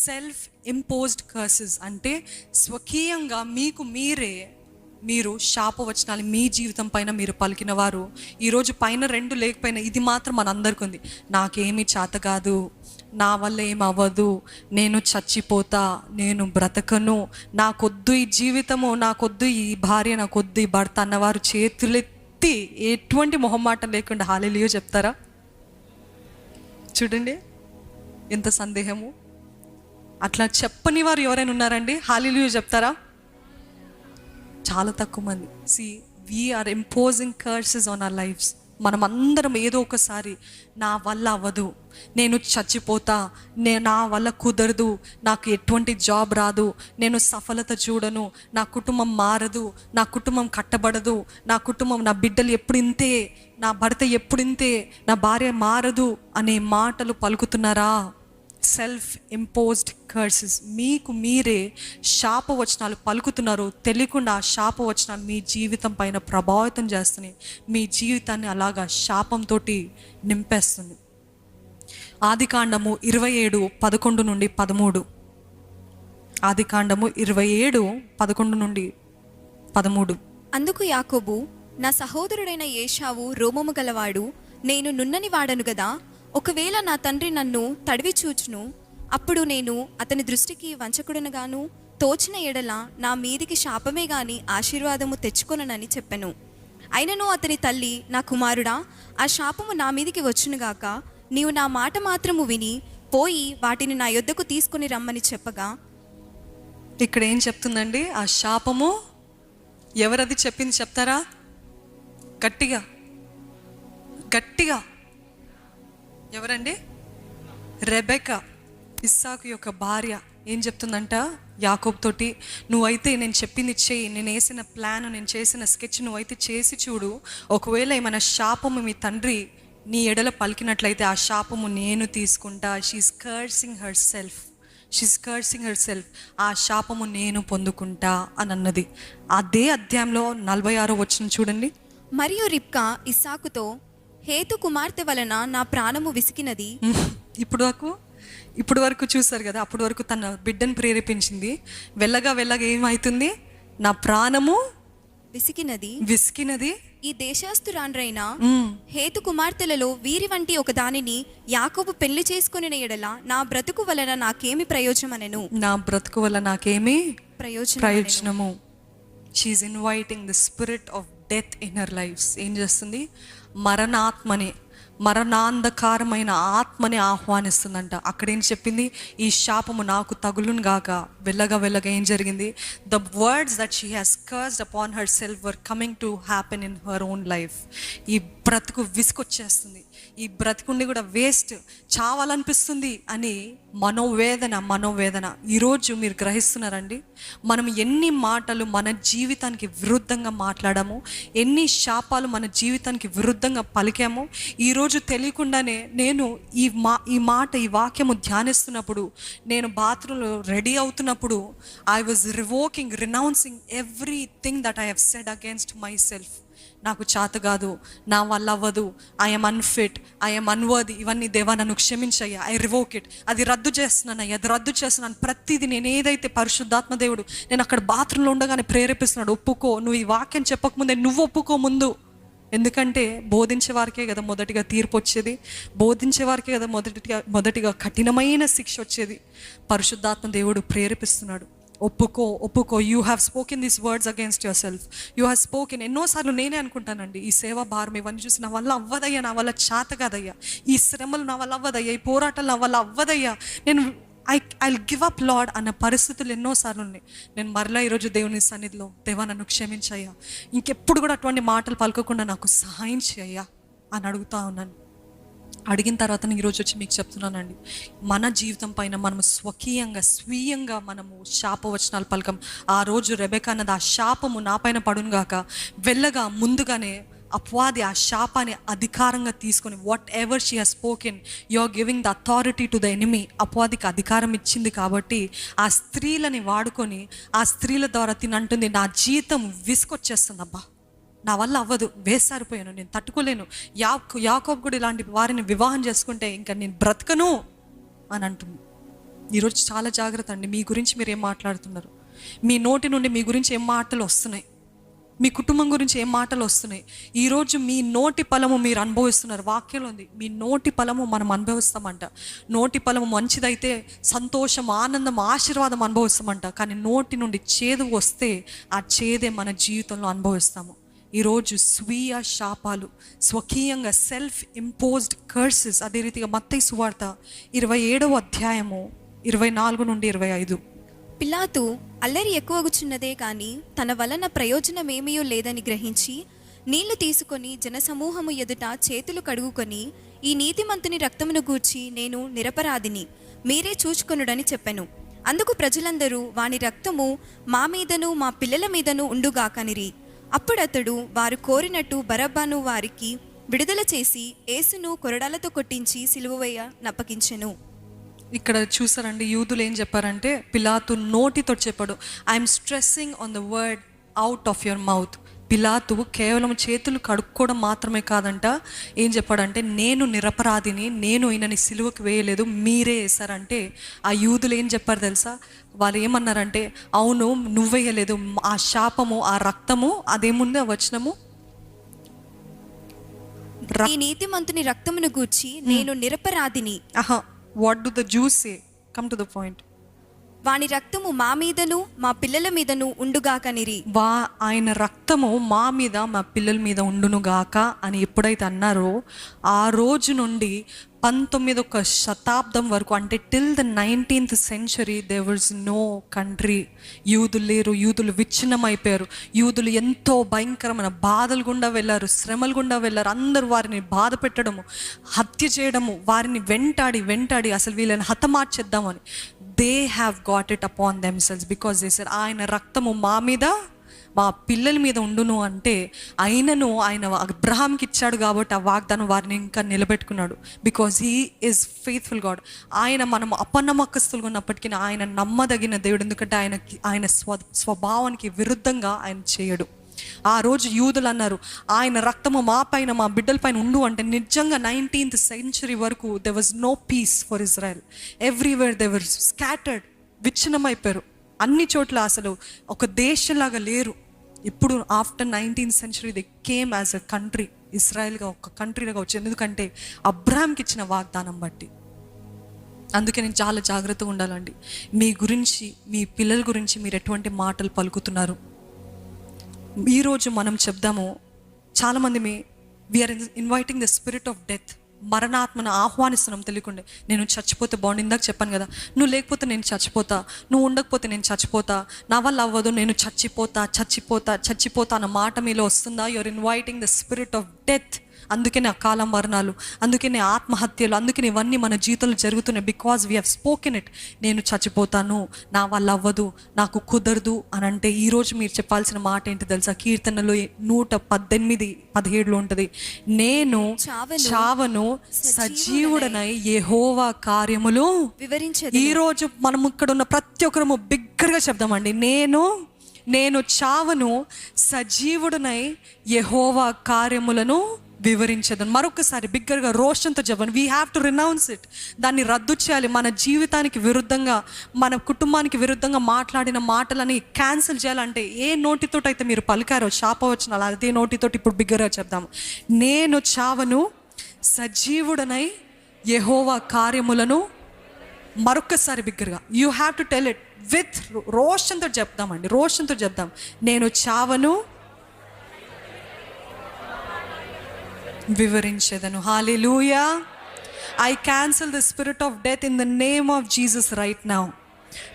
Self imposed curses అంటే స్వకీయంగా మీరు శాపవచనాలు మీ జీవితం పైన మీరు పలికిన వారు ఈరోజు పైన రెండు లేకపోయినా ఇది మాత్రం మనందరికీ ఉంది. నాకేమీ చేత కాదు, నా వల్ల ఏం అవ్వదు, నేను చచ్చిపోతా, నేను బ్రతకను, నాకొద్దు ఈ జీవితము, నాకొద్దు ఈ భార్య, నాకొద్దు ఈ భర్త అన్నవారు చేతులెత్తి ఎటువంటి మొహమాట లేకుండా హల్లెలూయా చెప్తారా? చూడండి ఎంత సందేహము. అట్లా చెప్పని వారు ఎవరైనా ఉన్నారండి? హల్లెలూయా చెప్తారా? చాలా తక్కువ మంది. We are imposing curses on our lives. మనం అందరం ఏదో ఒకసారి నా వల్ల అవ్వదు, నేను చచ్చిపోతా, నా వల్ల కుదరదు, నాకు ఎటువంటి జాబ్ రాదు, నేను సఫలత చూడను, నా కుటుంబం మారదు, నా కుటుంబం కట్టబడదు, నా కుటుంబం, నా బిడ్డలు ఎప్పుడు ఇంతే, నా భర్త ఎప్పుడు ఇంతే, నా భార్య మారదు అనే మాటలు పలుకుతున్నారా? Self imposed curses. మీకు మీరే శాపవచనాలు పలుకుతున్నారు. తెలియకుండా ఆ శాపవచనాలు మీ జీవితం పైన ప్రభావితం చేస్తున్నాయి. మీ జీవితాన్ని అలాగా శాపంతో నింపేస్తుంది. ఆదికాండము 27:11 నుండి 13. ఆదికాండము 27:11 నుండి 13. అందుకు యాకోబు, నా సహోదరుడైన ఏశావు రోమము గలవాడు, నేను నున్నని వాడను గదా, ఒకవేళ నా తండ్రి నన్ను తడివి చూచును, అప్పుడు నేను అతని దృష్టికి వంచకుడనుగాను, తోచిన ఎడల నా మీదికి శాపమే గాని ఆశీర్వాదము తెచ్చుకొననని చెప్పెను. అయినను అతని తల్లి, నా కుమారుడా, ఆ శాపము నా మీదికి వచ్చునుగాక, నీవు నా మాట మాత్రము విని పోయి వాటిని నా యొద్దకు తీసుకుని రమ్మని చెప్పగా. ఇక్కడ ఏం చెప్తుందండి? ఆ శాపము ఎవరది చెప్పింది చెప్తారా? గట్టిగా గట్టిగా. ఎవరండి? రెబెకా, ఇస్సాకు యొక్క భార్య. ఏం చెప్తుందంట యాకోబు తోటి? నువ్వైతే నేను చెప్పింది చేయి, నేను వేసిన ప్లాన్, నేను చేసిన స్కెచ్ నువ్వైతే చేసి చూడు. ఒకవేళ ఏమైనా శాపము మీ తండ్రి నీ ఎడల పలికినట్లయితే ఆ శాపము నేను తీసుకుంటా. She's cursing herself. ఆ శాపము నేను పొందుకుంటా అని అన్నది. అదే అధ్యాయంలో 46 వచనం చూడండి. మరియు రిబ్కా ఇస్సాకుతో, హేతు కుమార్తె వలన నా ప్రాణము విసికినది. ఇప్పుడు వరకు చూసారు కదా, అప్పుడు వరకు తన బిడ్డను ప్రేరేపించింది. వెళ్ళగా ఏమవుతుంది? నా ప్రాణము విసికినది. ఈ దేశస్థురాండ్రైన హేతు కుమార్తెలలో వీరి వంటి ఒక దానిని యాకోబు పెళ్లి చేసుకుని ఎడల నా బ్రతుకు వలన నాకేమి ప్రయోజనమనెను. నా బ్రతుకు వల్ల నాకేమి ప్రయోజనము. She's inviting the spirit of death in her lives. ఏం చేస్తుంది? మరణాంధకారమైన ఆత్మని ఆహ్వానిస్తుందంట. అక్కడేం చెప్పింది? ఈ శాపము నాకు తగులును గాక. వెళ్ళగా ఏం జరిగింది? The words that she has cursed upon her self were coming to happen in her own life. ఈ బ్రతుకు విసుకొచ్చేస్తుంది, ఈ బ్రతుకుండి కూడా వేస్ట్, చావాలనిపిస్తుంది అని మనోవేదన. ఈరోజు మీరు గ్రహిస్తున్నారండి, మనం ఎన్ని మాటలు మన జీవితానికి విరుద్ధంగా మాట్లాడాము, ఎన్ని శాపాలు మన జీవితానికి విరుద్ధంగా పలికాము. ఈరోజు తెలియకుండానే నేను ఈ వాక్యము ధ్యానిస్తున్నప్పుడు, నేను బాత్రూంలో రెడీ అవుతున్నప్పుడు, I was renouncing everything that I have said against my self. నాకు చేత కాదు, నా వల్ల అవ్వదు, ఐఎమ్ అన్ఫిట్, ఐఎమ్ అన్వర్ది, ఇవన్నీ దేవా నన్ను క్షమించయ్యా, ఐ రివోక్ ఇట్, అది రద్దు చేస్తున్నాను. ప్రతిదీ నేను ఏదైతే పరిశుద్ధాత్మ దేవుడు నేను అక్కడ బాత్రూంలో ఉండగానే ప్రేరేపిస్తున్నాడు, ఒప్పుకో, నువ్వు ఈ వాక్యం చెప్పకముందే నువ్వు ఒప్పుకో ముందు. ఎందుకంటే బోధించే వారికే కదా మొదటిగా తీర్పు వచ్చేది, బోధించే వారికే కదా మొదటిగా కఠినమైన శిక్ష వచ్చేది. పరిశుద్ధాత్మ దేవుడు ప్రేరేపిస్తున్నాడు, ఒప్పుకో. You have spoken these words against your self. You have spoken. ఎన్నోసార్లు నేనే అనుకుంటానండి, ఈ సేవా భారం ఇవన్నీ చూసి నా వల్ల అవ్వదయ్యా, నా వల్ల చేత కాదయ్యా, ఈ శ్రమలు నా వల్ల అవ్వదయ్యా, ఈ పోరాటాలు నా వల్ల అవ్వదయ్యా, నేను ఐల్ గివ్ అప్ లార్డ్ అన్న పరిస్థితులు ఎన్నోసార్లు ఉన్నాయి. నేను మరలా ఈరోజు దేవుని సన్నిధిలో, దేవా నన్ను క్షమించయ్యా, ఇంకెప్పుడు కూడా అటువంటి మాటలు పలకకుండా నాకు సహాయం చేయయ్యా అని అడుగుతా ఉన్నాను. అడిగిన తర్వాత ఈరోజు వచ్చి మీకు చెప్తున్నానండి, మన జీవితం పైన మనము స్వీయంగా మనము శాపవచనాలు పలకం. ఆ రోజు రెబెకా అన్నది, ఆ శాపము నా పైన పడును గాక. వెళ్ళగా ముందుగానే అపవాది ఆ శాపాన్ని అధికారంగా తీసుకొని, whatever she has spoken, you are giving the authority to the enemy. అపవాదికి అధికారం ఇచ్చింది కాబట్టి ఆ స్త్రీలని వాడుకొని, ఆ స్త్రీల ద్వారా తినంటుంది, నా జీవితం విసుకొచ్చేస్తుంది, అబ్బా నా వల్ల అవ్వదు, వేసారిపోయాను, నేను తట్టుకోలేను, యాకోబు కూడా ఇలాంటి వారిని వివాహం చేసుకుంటే ఇంకా నేను బ్రతకను అని అంటుంది. ఈరోజు చాలా జాగ్రత్త అండి. మీ గురించి మీరు ఏం మాట్లాడుతున్నారు, మీ నోటి నుండి మీ గురించి ఏం మాటలు వస్తున్నాయి, మీ కుటుంబం గురించి ఏం మాటలు వస్తున్నాయి. ఈరోజు మీ నోటి ఫలము మీరు అనుభవిస్తున్నారు. వాక్యంలో ఉంది, మీ నోటి ఫలము మనం అనుభవిస్తామంట. నోటి ఫలము మంచిదైతే సంతోషం, ఆనందం, ఆశీర్వాదం అనుభవిస్తామంట. కానీ నోటి నుండి చేదు వస్తే ఆ చేదే మన జీవితంలో అనుభవిస్తాము. ఈరోజు స్వీయ శాపాలు, స్వకీయంగా సెల్ఫ్ ఇంపోజ్డ్ కర్సెస్. అదే రీతిగా మత్తయి సువార్త 27వ అధ్యాయము 24 నుండి 25. పిలాతు అల్లరి ఎక్కువగుచున్నదే కాని తన వలన ప్రయోజనమేమీ లేదని గ్రహించి నీళ్లు తీసుకొని జనసమూహము ఎదుట చేతులు కడుగుకొని, ఈ నీతిమంతుని రక్తమును గూర్చి నేను నిరపరాధిని, మీరే చూచుకొనుడని చెప్పెను. అందుకు ప్రజలందరూ వాని రక్తము మా మీదను మా పిల్లల మీదను ఉండుగాకనిరి. అప్పుడతడు వారు కోరినట్టు బరబ్బను వారికి విడుదల చేసి యేసును కొరడాలతో కొట్టించి సిలువ వేయ నప్పగించెను. ఇక్కడ చూసారండి, యూదులు ఏం చెప్పారంటే, పిలాతు నోటితో చెప్పాడు, I'm stressing on the word out of your mouth. పిలాతు కేవలం చేతులు కడుక్కోవడం మాత్రమే కాదంట, ఏం చెప్పాడంటే, నేను నిరపరాధిని, నేను ఈయనని సిలువకు వేయలేదు, మీరే వేశారంటే. ఆ యూదులు ఏం చెప్పారు తెలుసా? వాళ్ళు ఏమన్నారంటే, అవును నువ్వేయలేదు, ఆ శాపము, ఆ రక్తము, అదేముంది ఆ వచనము, ఈ నీతిమంతుని రక్తమును గూర్చి నేను నిరపరాధిని. What do the Jews say? Come to the point. వాని రక్తము మా మీదను మా పిల్లల మీదను ఉండుగాకనిరి. ఆయన రక్తము మా మీద మా పిల్లల మీద ఉండునుగాక అని ఎప్పుడైతే అన్నారో, ఆ రోజు నుండి 19వ శతాబ్దం వరకు, అంటే till the 19th century there was no country. యూదులు లేరు, యూదులు విచ్ఛిన్నమైపోయారు. యూదులు ఎంతో భయంకరమైన బాధలు గుండా వెళ్ళారు, శ్రమలు గుండా వెళ్ళారు. అందరూ వారిని బాధ పెట్టడము, హత్య చేయడము, వారిని వెంటాడి అసలు వీళ్ళని హతమార్చేద్దామని. they have got it upon themselves because they said, ఆయన రక్తము మా మీద మా పిల్లల మీద ఉండును అంటే, ఆయన అబ్రహాంకి ఇచ్చాడు కాబట్టి ఆ వాగ్దానం వారిని ఇంకా నిలబెట్టుకున్నాడు. Because he is faithful God. మనం అపనమ్మకస్తులుగా ఉన్నప్పటికీ ఆయన నమ్మదగిన దేవుడు. ఎందుకంటే ఆయన స్వభావానికి విరుద్ధంగా ఆయన చేయడు. ఆ రోజు యూదులు అన్నారు, ఆయన రక్తము మా పైన మా బిడ్డల పైన ఉండు అంటే, నిజంగా 19th century వరకు there was no peace for Israel. Everywhere they were scattered, విచ్ఛిన్నమైపోయారు. అన్ని చోట్ల అసలు ఒక దేశంలాగా లేరు. ఇప్పుడు after 19th century they came as a country. ఇస్రాయల్గా ఒక కంట్రీలాగా వచ్చింది. ఎందుకంటే అబ్రహాంకి ఇచ్చిన వాగ్దానం బట్టి. అందుకే నేను చాలా జాగ్రత్తగా ఉండాలండి. మీ గురించి, మీ పిల్లల గురించి మీరు ఎటువంటి మాటలు పలుకుతున్నారు. ఈరోజు మనం చెప్దాము, చాలామంది we are inviting the spirit of death. మరణాత్మను ఆహ్వానిస్తున్నాం తెలియకుండా. నేను చచ్చిపోతే బాగుండు, ఇందాక చెప్పాను కదా, నువ్వు లేకపోతే నేను చచ్చిపోతా, నువ్వు ఉండకపోతే నేను చచ్చిపోతా, నా వల్ల అవ్వదు, నేను చచ్చిపోతా అన్న మాట మీలో వస్తుందా? You're inviting the spirit of death. అందుకనే అకాల మరణాలు, అందుకనే ఆత్మహత్యలు, అందుకని ఇవన్నీ మన జీవితంలో జరుగుతున్నాయి. Because we have spoken it. నేను చచ్చిపోతాను, నా వల్ల అవ్వదు, నాకు కుదరదు అని అంటే, ఈరోజు మీరు చెప్పాల్సిన మాట ఏంటి తెలుసా? కీర్తనలో 118:17 ఉంటుంది, నేను చావను సజీవుడనై యెహోవా కార్యములు వివరించేది. ఈరోజు మనం ఇక్కడ ఉన్న ప్రతి ఒక్కరము బిగ్గరగా చెప్దామండి, నేను చావను సజీవుడనై యెహోవా కార్యములను వివరించదని. మరొకసారి బిగ్గరగా రోషంతో చెప్పండి. We have to renounce it. దాన్ని రద్దు చేయాలి. మన జీవితానికి విరుద్ధంగా, మన కుటుంబానికి విరుద్ధంగా మాట్లాడిన మాటలని క్యాన్సిల్ చేయాలంటే, ఏ నోటితోటి అయితే మీరు పలికారో శాపవచనాలు, అదే నోటితోటి ఇప్పుడు బిగ్గరగా చెప్దాము, నేను చావను సజీవుడనై యెహోవా కార్యములను. మరొకసారి బిగ్గరగా you have to tell it with రోషంతో చెప్దామండి, రోషంతో చెప్దాం. నేను చావను వివరించేదను. హల్లెలూయా. I cancel the spirit of death in the name of Jesus right now.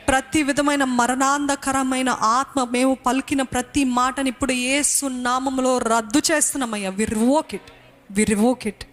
ప్రతి విధమైన మరణాంధకరమైన ఆత్మ, మేము పలికిన ప్రతి మాటని ఇప్పుడు యేసు నామములో రద్దు చేస్తున్నామయ్యా. వి రివోక్ ఇట్.